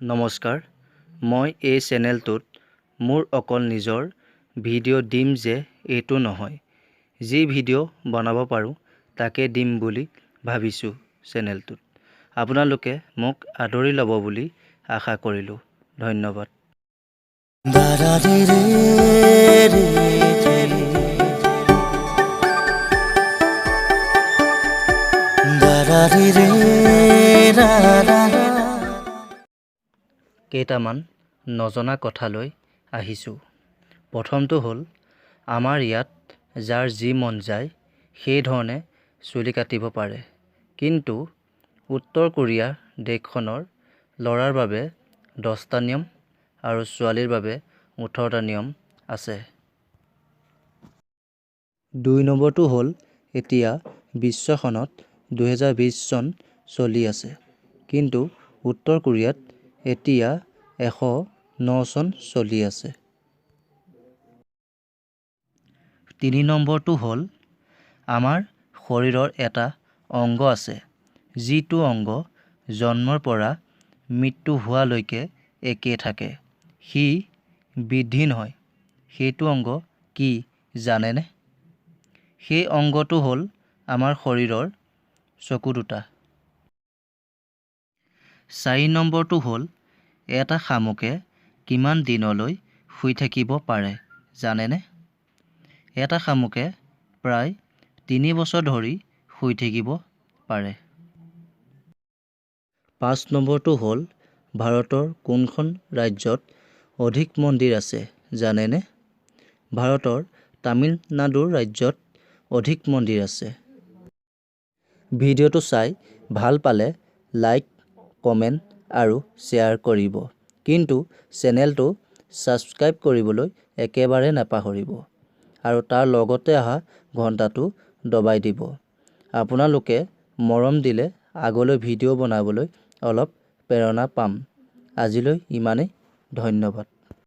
নমস্কাৰ, মই এই চেনেলটোত মোৰ অকল নিজৰ ভিডিঅ' দিম যে এইটো নহয়। যি ভিডিঅ' বনাব পাৰোঁ তাকে দিম বুলি ভাবিছোঁ চেনেলটোত। আপোনালোকে মোক আদৰি ল'ব বুলি আশা কৰিলোঁ। ধন্যবাদ। কেইটামান নজনা কথালৈ আহিছোঁ। প্ৰথমটো হ'ল, আমাৰ ইয়াত যাৰ যি মন যায় সেই ধৰণে চুলি কাটিব পাৰে। কিন্তু উত্তৰ কোৰিয়া দেশখনৰ ল'ৰাৰ বাবে 10টা নিয়ম আৰু ছোৱালীৰ বাবে 18টা নিয়ম আছে। 2 নম্বৰটো হ'ল, এতিয়া বিশ্বখনত 2020 চন চলি আছে। কিন্তু উত্তৰ কোৰিয়াত এতিয়া 109 চন চলি আছে। 3 নম্বৰটো হ'ল, আমাৰ শৰীৰৰ এটা অংগ আছে, যিটো অংগ জন্মৰ পৰা মৃত্যু হোৱালৈকে একে থাকে। সি বৃদ্ধি নহয়। সেইটো অংগ কি জানেনে? সেই অংগটো হ'ল আমাৰ শৰীৰৰ চকু দুটা। 4 নম্বৰটো হ'ল, এটা শামুকে কিমান দিনলৈ শুই থাকিব পাৰে জানেনে? এটা শামুকে প্ৰায় 3 বছৰ ধৰি শুই থাকিব পাৰে। 5 নম্বৰটো হ'ল, ভাৰতৰ কোনখন ৰাজ্যত অধিক মন্দিৰ আছে জানেনে? ভাৰতৰ তামিলনাডু ৰাজ্যত অধিক মন্দিৰ আছে। ভিডিঅ'টো চাই ভাল পালে লাইক, কমেণ্ট আৰু শ্বেয়াৰ কৰিব। কিন্তু চেনেলটো ছাবস্ক্ৰাইব কৰিবলৈ একেবাৰে নাপাহৰিব আৰু তাৰ লগতে অহা ঘণ্টাটো দবাই দিব। আপোনালোকে মৰম দিলে আগলৈ ভিডিঅ' বনাবলৈ অলপ প্ৰেৰণা পাম। আজিলৈ ইমানেই। ধন্যবাদ।